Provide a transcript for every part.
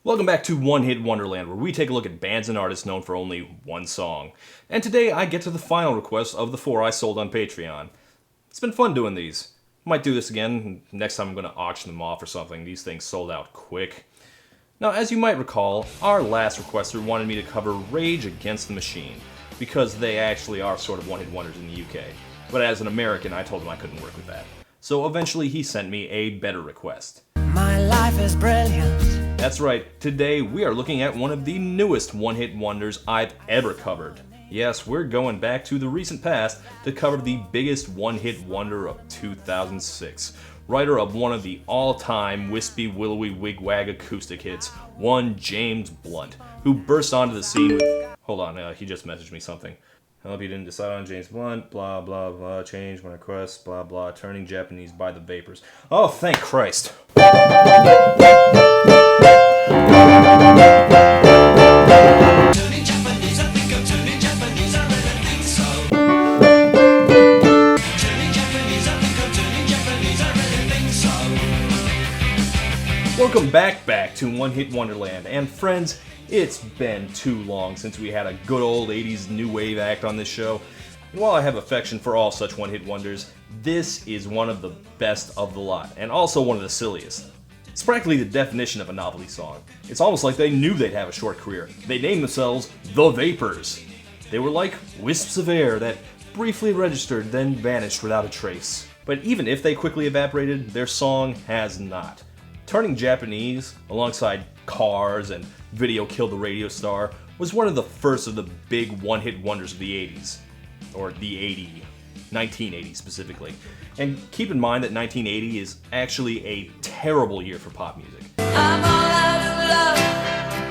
Welcome back to One Hit Wonderland, where we take a look at bands and artists known for only one song. And today I get to the final request of the 4 I sold on Patreon. It's been fun doing these. Might do this again. Next time I'm going to auction them off or something. These things sold out quick. Now, as you might recall, our last requester wanted me to cover Rage Against the Machine, because they actually are sort of one-hit wonders in the UK. But as an American, I told him I couldn't work with that. So eventually he sent me a better request. My life is brilliant. That's right, today we are looking at one of the newest one-hit wonders I've ever covered. Yes, we're going back to the recent past to cover the biggest one-hit wonder of 2006. Writer of one of the all-time wispy, willowy, wigwag acoustic hits, one James Blunt, who burst onto the scene with... Hold on, he just messaged me something. I hope you didn't decide on James Blunt, blah blah blah, change my request, blah blah, turning Japanese by the vapors. Oh, thank Christ. Turning Japanese, I think I'm turning Japanese, I really think so. Turning Japanese, I think I'm turning Japanese, I really think so. Welcome back to One Hit Wonderland, and friends, it's been too long since we had a good old 80s new wave act on this show. And while I have affection for all such one-hit wonders, this is one of the best of the lot, and also one of the silliest. It's practically the definition of a novelty song. It's almost like they knew they'd have a short career. They named themselves The Vapors. They were like wisps of air that briefly registered, then vanished without a trace. But even if they quickly evaporated, their song has not. Turning Japanese, alongside Cars and Video Killed the Radio Star, was one of the first of the big one-hit wonders of the 80s. Or the 1980 specifically. And keep in mind that 1980 is actually a terrible year for pop music. I'm all out of love.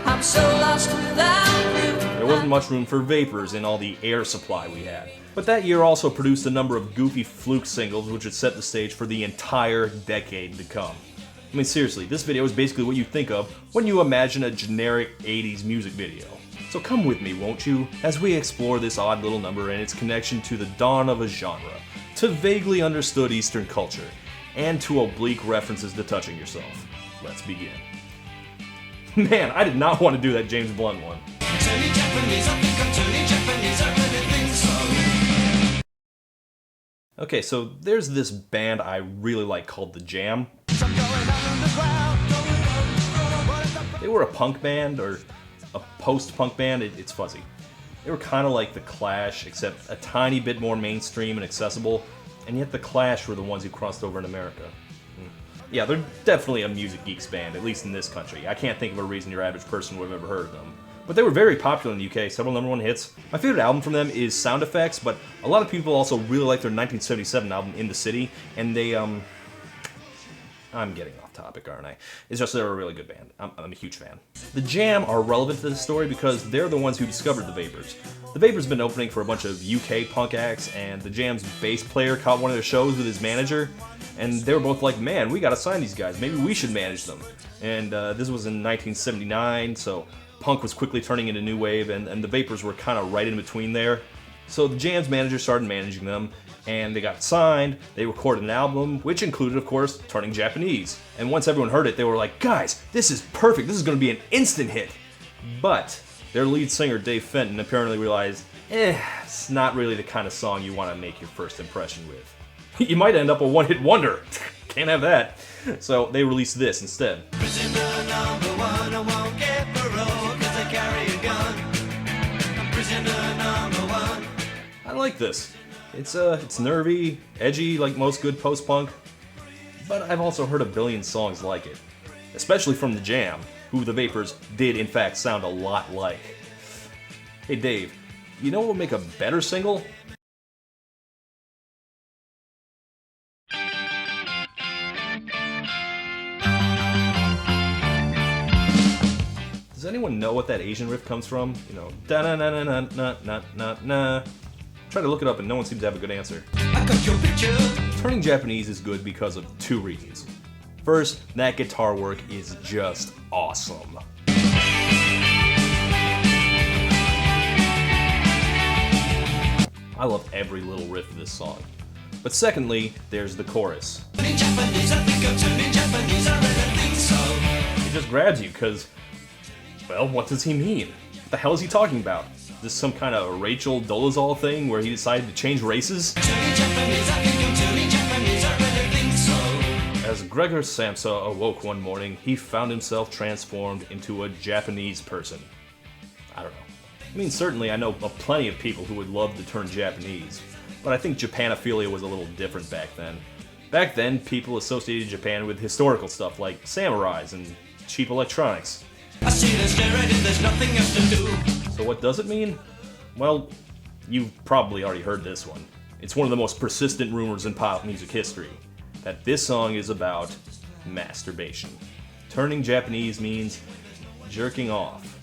I'm so lost without you. There wasn't much room for vapors in all the air supply we had. But that year also produced a number of goofy fluke singles which would set the stage for the entire decade to come. I mean, seriously, this video is basically what you think of when you imagine a generic 80s music video. So come with me, won't you, as we explore this odd little number and its connection to the dawn of a genre, to vaguely understood Eastern culture, and to oblique references to touching yourself. Let's begin. Man, I did not want to do that James Blunt one. Turning Japanese, I think I'm turning Japanese, I really think so. Okay, so there's this band I really like called The Jam. They were a punk band, or a post-punk band, it's fuzzy. They were kind of like The Clash, except a tiny bit more mainstream and accessible, and yet The Clash were the ones who crossed over in America. Yeah, they're definitely a music geeks band, at least in this country. I can't think of a reason your average person would have ever heard of them. But they were very popular in the UK, several #1 hits. My favorite album from them is Sound Effects, but a lot of people also really like their 1977 album, In the City, and they, I'm getting off topic, aren't I? It's just they're a really good band. I'm a huge fan. The Jam are relevant to this story because they're the ones who discovered the Vapors. The Vapors have been opening for a bunch of UK punk acts, and the Jam's bass player caught one of their shows with his manager, and they were both like, man, we gotta sign these guys, maybe we should manage them. And this was in 1979, so punk was quickly turning into new wave, and the Vapors were kind of right in between there. So the Jam's manager started managing them, and they got signed. They recorded an album, which included, of course, Turning Japanese. And once everyone heard it, they were like, guys, this is perfect, this is gonna be an instant hit. But their lead singer, Dave Fenton, apparently realized, it's not really the kind of song you want to make your first impression with. You might end up a one-hit wonder. Can't have that. So they released this instead. Prisoner #1, I won't get parole 'cause I carry a gun. Prisoner #1. I like this. It's nervy, edgy, like most good post-punk, but I've also heard a billion songs like it, especially from The Jam, who the Vapors did in fact sound a lot like. Hey Dave, you know what would make a better single? Does anyone know what that Asian riff comes from? You know, da na na na na na na na na. Try to look it up and no one seems to have a good answer. I got your picture. Turning Japanese is good because of two reasons. First, that guitar work is just awesome. I love every little riff of this song. But secondly, there's the chorus. Turning Japanese, I think I'm turning Japanese, I really think so. It just grabs you because Well, what does he mean? What the hell is he talking about? Is this some kind of Rachel Dolezal thing where he decided to change races? As Gregor Samsa awoke one morning, he found himself transformed into a Japanese person. I don't know. I mean, certainly I know plenty of people who would love to turn Japanese, but I think Japanophilia was a little different back then. Back then, people associated Japan with historical stuff like samurais and cheap electronics. I see the staring and there's nothing else to do. So what does it mean? Well, you've probably already heard this one. It's one of the most persistent rumors in pop music history, that this song is about masturbation. Turning Japanese means jerking off.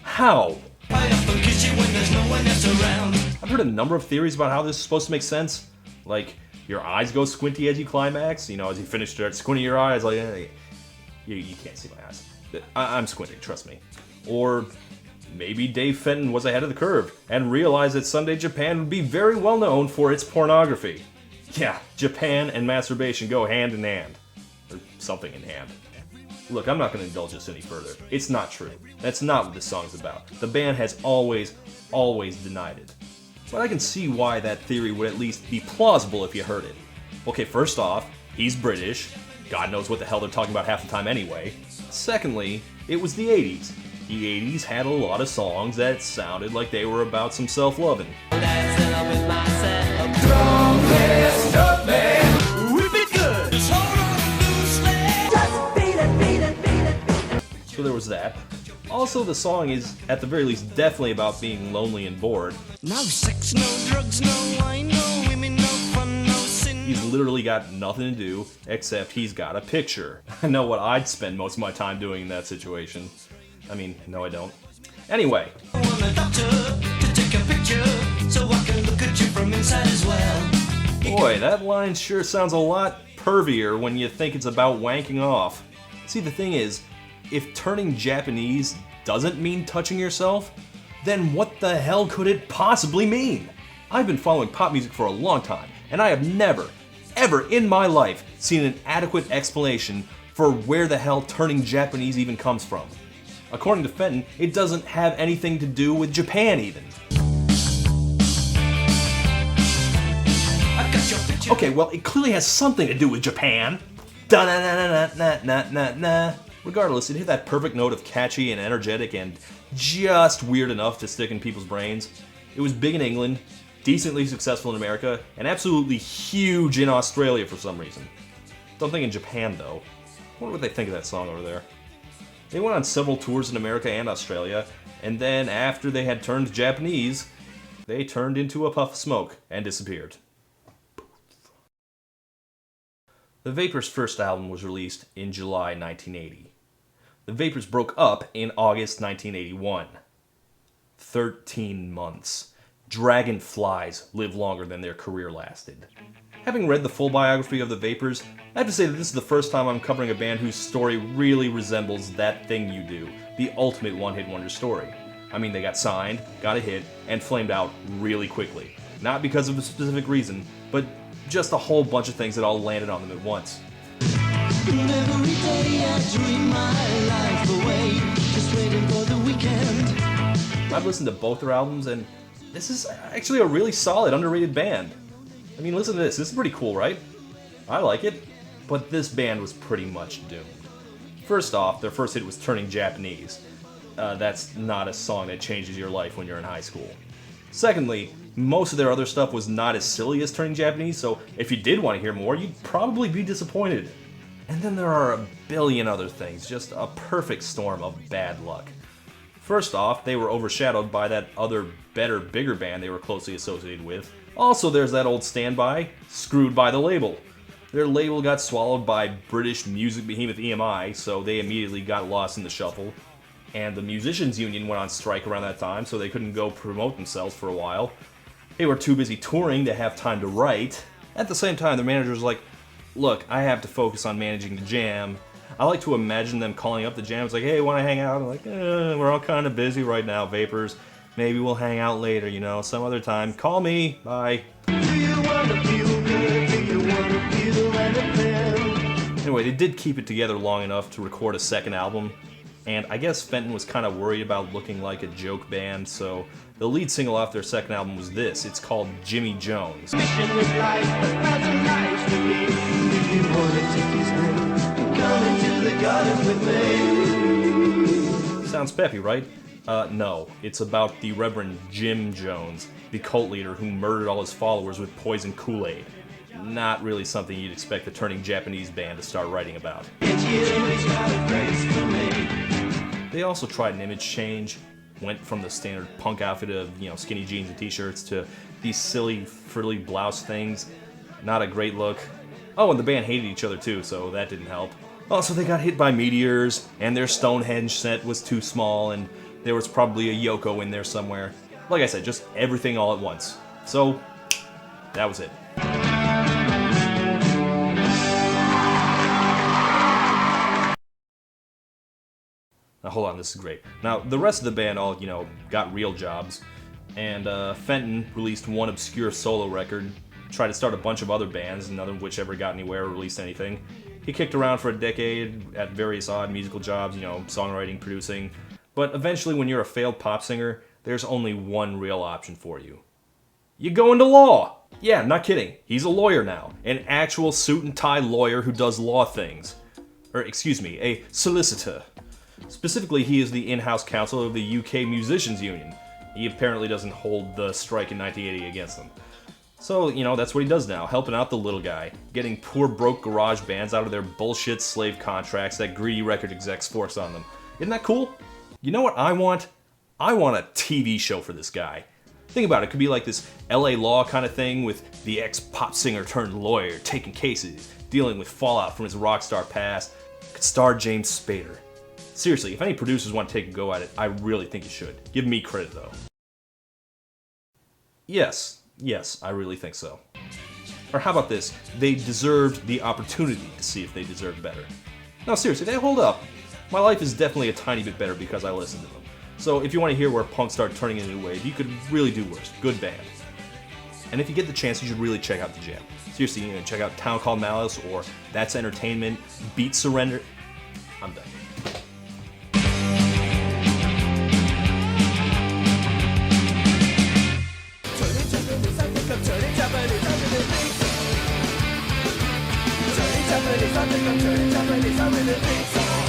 How? I often kiss you when there's no one else around. I've heard a number of theories about how this is supposed to make sense. Like, your eyes go squinty as you climax. You know, as you finish, start squinting your eyes. Like, you can't see my eyes. I'm squinting, trust me. Or maybe Dave Fenton was ahead of the curve and realized that someday Japan would be very well known for its pornography. Yeah, Japan and masturbation go hand in hand. Or something in hand. Look, I'm not going to indulge this any further. It's not true. That's not what this song's about. The band has always denied it. But I can see why that theory would at least be plausible if you heard it. Okay, first off, he's British. God knows what the hell they're talking about half the time anyway. Secondly, it was the 80s. The 80s had a lot of songs that sounded like they were about some self-loving. So there was that. Also, the song is, at the very least, definitely about being lonely and bored. No sex, no drugs, no wine, no women, no fun, no sin. He's literally got nothing to do, except he's got a picture. I know what I'd spend most of my time doing in that situation. I mean, no I don't. Anyway. I want a doctor to take a picture so I can look at you from inside as well. Boy, that line sure sounds a lot pervier when you think it's about wanking off. See, the thing is, if turning Japanese doesn't mean touching yourself, then what the hell could it possibly mean? I've been following pop music for a long time, and I have never, ever in my life seen an adequate explanation for where the hell turning Japanese even comes from. According to Fenton, it doesn't have anything to do with Japan even. I got your picture. Okay, well, it clearly has something to do with Japan. Da-na-na-na-na-na-na-na. Regardless, it hit that perfect note of catchy and energetic and just weird enough to stick in people's brains. It was big in England, decently successful in America, and absolutely huge in Australia for some reason. Don't think in Japan, though. I wonder what they think of that song over there. They went on several tours in America and Australia, and then after they had turned Japanese, they turned into a puff of smoke and disappeared. The Vapors' first album was released in July 1980. The Vapors broke up in August 1981. 13 months. Dragonflies live longer than their career lasted. Having read the full biography of the Vapors, I have to say that this is the first time I'm covering a band whose story really resembles That Thing You Do, the ultimate one-hit wonder story. I mean, they got signed, got a hit, and flamed out really quickly. Not because of a specific reason, but just a whole bunch of things that all landed on them at once. And every day I dream my life away, just waiting for the weekend. I've listened to both their albums, and this is actually a really solid, underrated band. I mean, listen to this. This is pretty cool, right? I like it. But this band was pretty much doomed. First off, their first hit was Turning Japanese. That's not a song that changes your life when you're in high school. Secondly, most of their other stuff was not as silly as Turning Japanese, so if you did want to hear more, you'd probably be disappointed. And then there are a billion other things, just a perfect storm of bad luck. First off, they were overshadowed by that other, better, bigger band they were closely associated with. Also, there's that old standby, screwed by the label. Their label got swallowed by British music behemoth EMI, so they immediately got lost in the shuffle. And the Musicians Union went on strike around that time, so they couldn't go promote themselves for a while. They were too busy touring to have time to write. At the same time, their manager was like, look, I have to focus on managing the jam. I like to imagine them calling up the jam. It's like, hey, want to hang out? I'm like, we're all kind of busy right now, Vapors. Maybe we'll hang out later, some other time. Call me. Bye. Do you wanna feel good? Do you wanna feel anything? Anyway, they did keep it together long enough to record a second album. And I guess Fenton was kind of worried about looking like a joke band, so the lead single off their second album was this. It's called Jimmy Jones. Mission with life, that's a nice to me. If you wanna take his name, come into the garden with me. Sounds peppy, right? No. It's about the Reverend Jim Jones, the cult leader who murdered all his followers with poison Kool-Aid. Not really something you'd expect a turning Japanese band to start writing about. It's you, he's got a grace for me. They also tried an image change, went from the standard punk outfit of, skinny jeans and t-shirts to these silly, frilly blouse things. Not a great look. Oh, and the band hated each other too, so that didn't help. Also, they got hit by meteors, and their Stonehenge set was too small, and there was probably a Yoko in there somewhere. Like I said, just everything all at once. So, that was it. Now hold on, this is great. Now, the rest of the band all, got real jobs, and Fenton released one obscure solo record, tried to start a bunch of other bands, none of which ever got anywhere or released anything. He kicked around for a decade at various odd musical jobs, songwriting, producing, but eventually when you're a failed pop singer, there's only one real option for you. You go into law! Yeah, not kidding. He's a lawyer now. An actual suit and tie lawyer who does law things. A solicitor. Specifically, he is the in-house counsel of the UK Musicians Union. He apparently doesn't hold the strike in 1980 against them. So, that's what he does now, helping out the little guy, getting poor broke garage bands out of their bullshit slave contracts that greedy record execs force on them. Isn't that cool? You know what I want? I want a TV show for this guy. Think about it, it could be like this LA Law kind of thing with the ex-pop singer turned lawyer taking cases, dealing with fallout from his rock star past. Could star James Spader. Seriously, if any producers want to take a go at it, I really think you should. Give me credit, though. Yes, I really think so. Or how about this? They deserved the opportunity to see if they deserved better. No, seriously, they hold up. My life is definitely a tiny bit better because I listened to them. So if you want to hear where punk started turning into a new wave, you could really do worse. Good band. And if you get the chance, you should really check out the jam. Seriously, check out Town Called Malice or That's Entertainment, Beat Surrender. I'm done. Japanese,